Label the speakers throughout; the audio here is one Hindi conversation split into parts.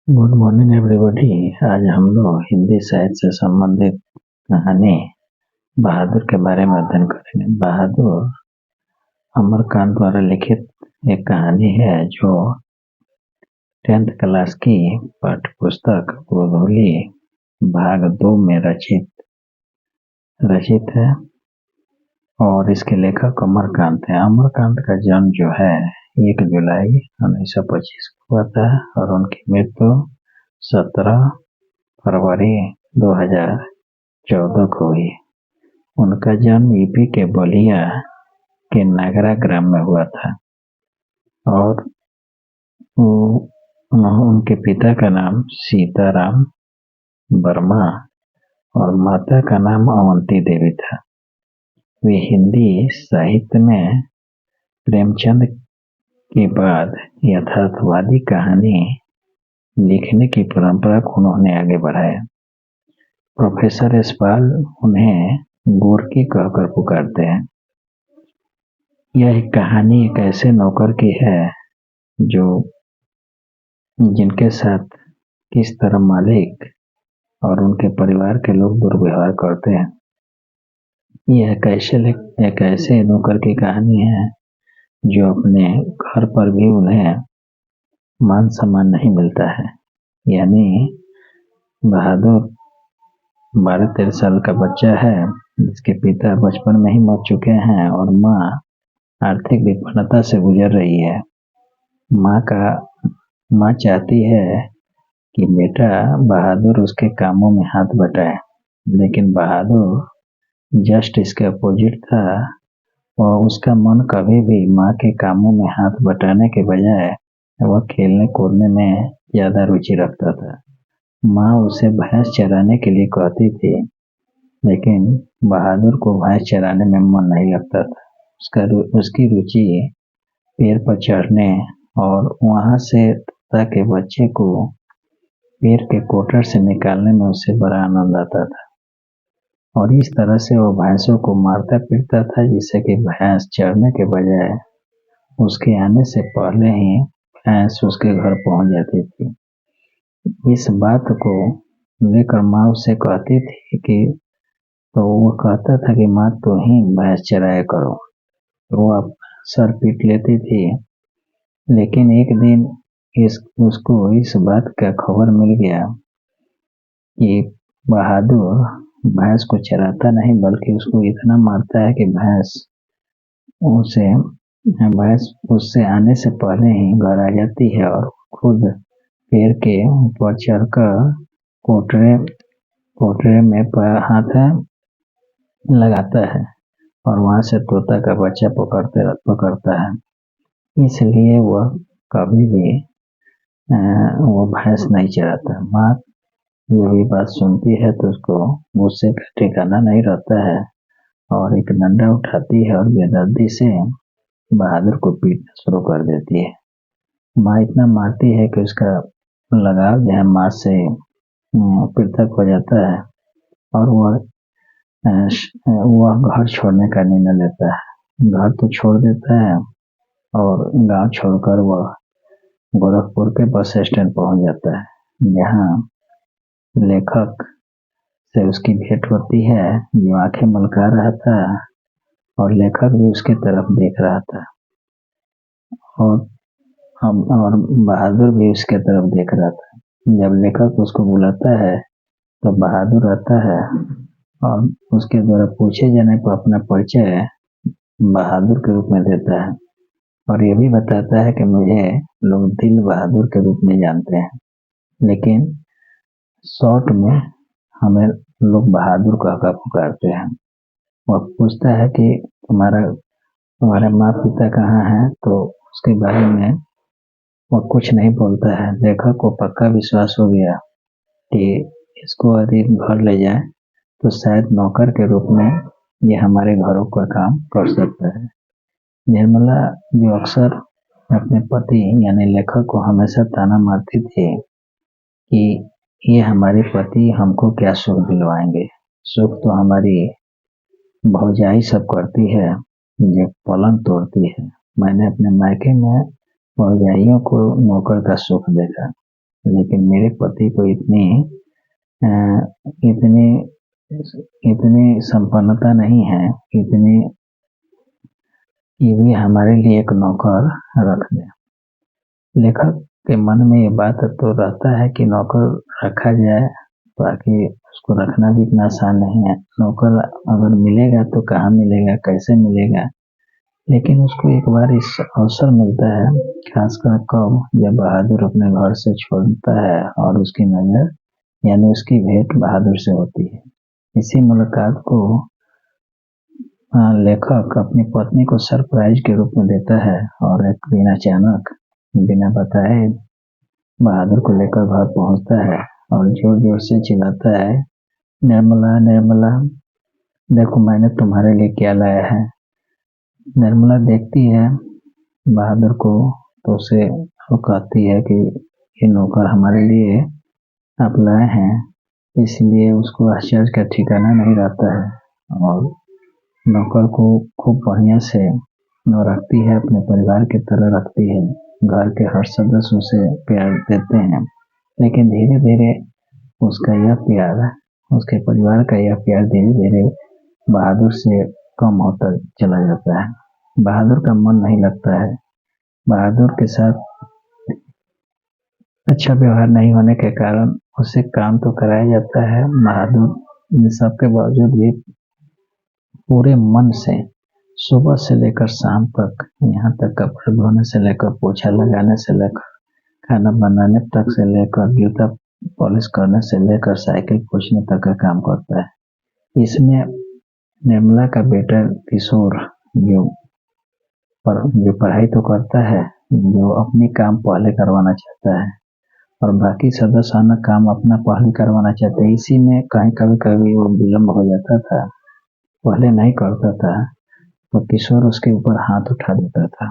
Speaker 1: Good morning everybody. आज हम लोग हिंदी साहित्य से संबंधित कहानी बहादुर के बारे में अध्ययन करेंगे। बहादुर अमरकांत द्वारा लिखित एक कहानी है जो 10th क्लास की पाठ्य पुस्तक गोधूली भाग 2 में रचित है और इसके लेखक अमरकांत है। अमरकांत का जन्म जो है 1 जुलाई 1925 को हुआ था और उनकी मृत्यु 17 फरवरी 2014 को हुई। उनका जन्म यूपी के बलिया के नागरा ग्राम में हुआ था और उनके पिता का नाम सीताराम वर्मा और माता का नाम अवंती देवी था। वे हिंदी साहित्य में प्रेमचंद के बाद यथार्थवादी कहानी लिखने की परंपरा को उन्होंने आगे बढ़ाया। प्रोफेसर यशपाल उन्हें गोरकी कहकर पुकारते हैं। यह एक कहानी एक ऐसे नौकर की है जो जिनके साथ किस तरह मालिक और उनके परिवार के लोग दुर्व्यवहार करते हैं। यह एक ऐसे नौकर की कहानी है जो अपने घर पर भी उन्हें मान सम्मान नहीं मिलता है। यानी बहादुर 12-13 साल का बच्चा है जिसके पिता बचपन में ही मर चुके हैं और माँ आर्थिक विपन्नता से गुजर रही है। माँ चाहती है कि बेटा बहादुर उसके कामों में हाथ बटाए, लेकिन बहादुर जस्ट इसके अपोजिट था और उसका मन कभी भी माँ के कामों में हाथ बटाने के बजाय वह खेलने कूदने में ज़्यादा रुचि रखता था। माँ उसे भैंस चराने के लिए कहती थी, लेकिन बहादुर को भैंस चराने में मन नहीं लगता था। उसकी रुचि पेड़ पर चढ़ने और वहाँ से तोता के बच्चे को पेड़ के कोटर से निकालने में उसे बड़ा आनंद आता था और इस तरह से वो भैंसों को मारता पीटता था, जिससे कि भैंस चढ़ने के बजाय उसके आने से पहले ही भैंस उसके घर पहुंच जाती थी। इस बात को लेकर माँ उसे कहती थी कि तो वो कहता था कि माँ तो ही भैंस चराया करो, तो वो सर पीट लेती थी। लेकिन एक दिन उसको इस बात का खबर मिल गया कि बहादुर भैंस को चराता नहीं बल्कि उसको इतना मारता है कि भैंस उससे आने से पहले ही घर आ जाती है और खुद पेड़ के ऊपर चढ़कर कोटरे में हाथ लगाता है और वहां से तोता का बच्चा पकड़ता है। इसलिए वह कभी भी वो भैंस नहीं चराता। माँ ये भी बात सुनती है तो उसको गुस्से का ठिकाना नहीं रहता है और एक डंडा उठाती है और बेदर्दी से बहादुर को पीटना शुरू कर देती है। माँ इतना मारती है कि उसका लगाव जो है माँ से पृथक हो जाता है और वह घर छोड़ने का निर्णय लेता है। घर तो छोड़ देता है और गांव छोड़कर वह गोरखपुर के बस स्टैंड पहुंच जाता है, जहां लेखक से उसकी भेंट होती है जो आंखें मलका रहा था और लेखक भी उसके तरफ देख रहा था और बहादुर भी उसके तरफ देख रहा था। जब लेखक उसको बुलाता है तो बहादुर आता है और उसके द्वारा पूछे जाने पर अपना परिचय बहादुर के रूप में देता है और ये भी बताता है कि मुझे लोग दिल बहादुर के रूप में जानते हैं, लेकिन शॉर्ट में हमें लोग बहादुर कहकर पुकारते हैं। वह पूछता है कि तुम्हारे माँ पिता कहाँ हैं, तो उसके बारे में वह कुछ नहीं बोलता है। लेखक को पक्का विश्वास हो गया कि इसको यदि घर ले जाए तो शायद नौकर के रूप में ये हमारे घरों का काम कर सकता है। निर्मला जो अक्सर अपने पति यानी लेखक को हमेशा ताना मारती थी कि ये हमारे पति हमको क्या सुख दिलवाएंगे, सुख तो हमारी भौजाई सब करती है जो पलंग तोड़ती है। मैंने अपने मायके में भौजाइयों को नौकर का सुख देखा। लेकिन मेरे पति को इतनी इतनी संपन्नता नहीं है, इतनी कि वे हमारे लिए एक नौकर रख दें। लेखक के मन में ये बात तो रहता है कि नौकर रखा जाए, बाकी उसको रखना भी इतना आसान नहीं है। नौकर अगर मिलेगा तो कहाँ मिलेगा, कैसे मिलेगा, लेकिन उसको एक बार इस अवसर मिलता है, खासकर कब, जब बहादुर अपने घर से छोड़ता है और उसकी नज़र यानी उसकी भेंट बहादुर से होती है। इसी मुलाकात को लेखक अपनी पत्नी को सरप्राइज के रूप में देता है और एक दिन अचानक बिना बताए बहादुर को लेकर घर पहुंचता है और जोर जोर से चिल्लाता है, निर्मला निर्मला, देखो मैंने तुम्हारे लिए क्या लाया है। निर्मला देखती है बहादुर को तो उसे वो कहती है कि ये नौकर हमारे लिए आप लाए हैं। इसलिए उसको आश्चर्य का ठिकाना नहीं रहता है और नौकर को खूब बढ़िया से रखती है, अपने परिवार की तरह रखती है। घर के हर सदस्य उसे प्यार देते हैं, लेकिन धीरे धीरे उसका यह प्यार, उसके परिवार का यह प्यार धीरे धीरे बहादुर से कम होता चला जाता है। बहादुर का मन नहीं लगता है। बहादुर के साथ अच्छा व्यवहार नहीं होने के कारण उससे काम तो कराया जाता है। बहादुर इन सब के बावजूद भी पूरे मन से सुबह से लेकर शाम तक, यहाँ तक कपड़े धोने से लेकर पोछा लगाने से लेकर खाना बनाने तक से लेकर जूता पॉलिश करने से लेकर साइकिल पोछने तक का काम करता है। इसमें निर्मला का बेटा किशोर जो पढ़ाई तो करता है, जो अपनी काम पहले करवाना चाहता है और बाकी सदस्य अपना काम अपना पहले करवाना चाहते हैं। इसी में कहीं कभी कभी वो विलम्ब हो जाता था, पहले नहीं करता था तो किशोर उसके ऊपर हाथ उठा देता था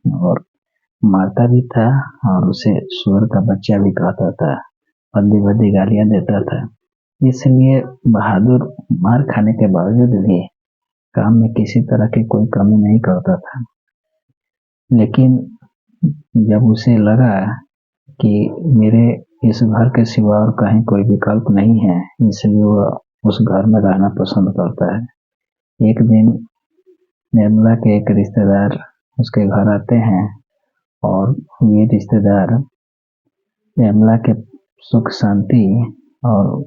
Speaker 1: और मारता भी था और उसे सुअर का बच्चा भी कहता था, भद्दी भद्दी गालियां देता था। इसलिए बहादुर मार खाने के बावजूद भी काम में किसी तरह की कोई कमी नहीं करता था। लेकिन जब उसे लगा कि मेरे इस घर के सिवा और कहीं कोई विकल्प नहीं है, इसलिए वह उस घर में रहना पसंद करता है। एक दिन निर्मला के एक रिश्तेदार उसके घर आते हैं और ये रिश्तेदार निर्मला के सुख शांति और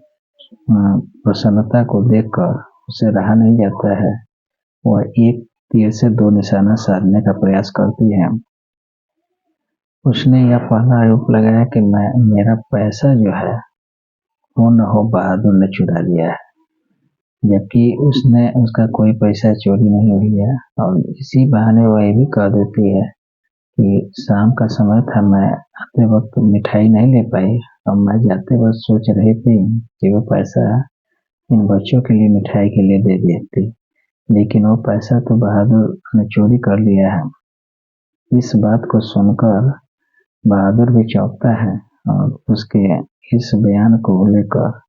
Speaker 1: प्रसन्नता को देखकर उसे रहा नहीं जाता है। वह एक तीर से दो निशाना साधने का प्रयास करती है। उसने यह पहला आरोप लगाया कि मेरा पैसा जो है वो न हो बहादुर ने चुरा लिया है, जबकि उसका कोई पैसा चोरी नहीं हुई है। और इसी बहाने वह ये भी कह देती है कि शाम का समय था, मैं आते वक्त मिठाई नहीं ले पाई और मैं जाते वक्त सोच रही थी कि वो पैसा इन बच्चों के लिए मिठाई के लिए दे देती, लेकिन वो पैसा तो बहादुर ने चोरी कर लिया है। इस बात को सुनकर बहादुर भी चौंकता है और उसके इस बयान को लेकर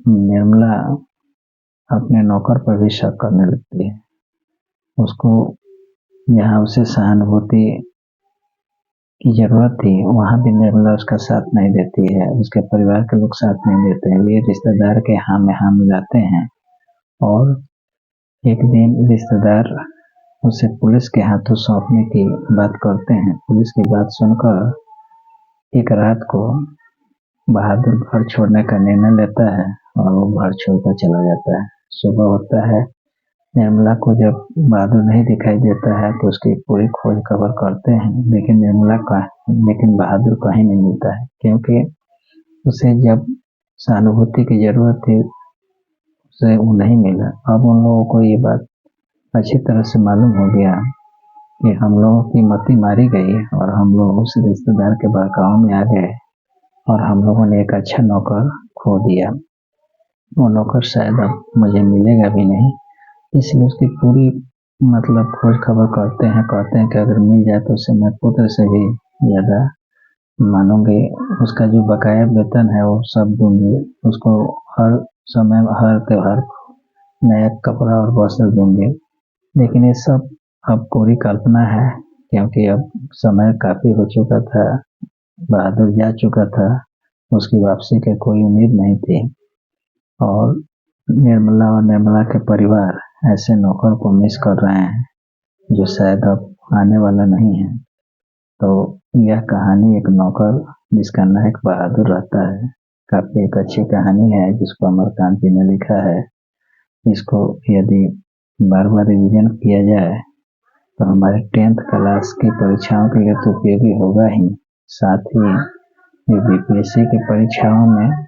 Speaker 1: निर्मला अपने नौकर पर भी शक करने लगती है। उसको जहाँ उसे सहानुभूति की जरूरत थी वहाँ भी निर्मला उसका साथ नहीं देती है, उसके परिवार के लोग साथ नहीं देते हैं। वे रिश्तेदार के हाँ में हाँ मिलाते हैं और एक दिन रिश्तेदार उसे पुलिस के हाथों सौंपने की बात करते हैं। पुलिस की बात सुनकर एक रात को बहादुर घर छोड़ने का निर्णय लेता है और वो घर छोड़कर चला जाता है। सुबह होता है, निर्मला को जब बहादुर नहीं दिखाई देता है तो उसकी पूरी खोज खबर करते हैं, लेकिन बहादुर कहीं नहीं मिलता है, क्योंकि उसे जब सहानुभूति की जरूरत थी उसे वो नहीं मिला। अब उन लोगों को ये बात अच्छी तरह से मालूम हो गया कि हम लोगों की मति मारी गई और हम लोग उस रिश्तेदार के बहकावे में आ गए और हम लोगों ने एक अच्छा नौकर खो दिया। वो नौकर शायद अब मुझे मिलेगा भी नहीं, इसलिए उसकी पूरी खोज खबर करते हैं, कहते हैं कि अगर मिल जाए तो उसे मैं पुत्र से भी ज़्यादा मानूंगी। उसका जो बकाया वेतन है वो सब दूंगी, उसको हर समय हर त्योहार नया कपड़ा और वस्त्र दूंगी। लेकिन ये सब अब पूरी कल्पना है, क्योंकि अब समय काफ़ी हो चुका था बहादुर जा चुका था, उसकी वापसी की कोई उम्मीद नहीं थी और निर्मला और निर्मला के परिवार ऐसे नौकर को मिस कर रहे हैं जो शायद अब आने वाला नहीं है। तो यह कहानी एक नौकर जिसका नायक बहादुर रहता है, काफ़ी एक अच्छी कहानी है जिसको अमरकांत जी ने लिखा है। इसको यदि बार बार रिवीजन किया जाए तो हमारे 10th क्लास की परीक्षाओं के लिए तो उपयोगी होगा ही, साथ ही ये बीपीएससी की परीक्षाओं में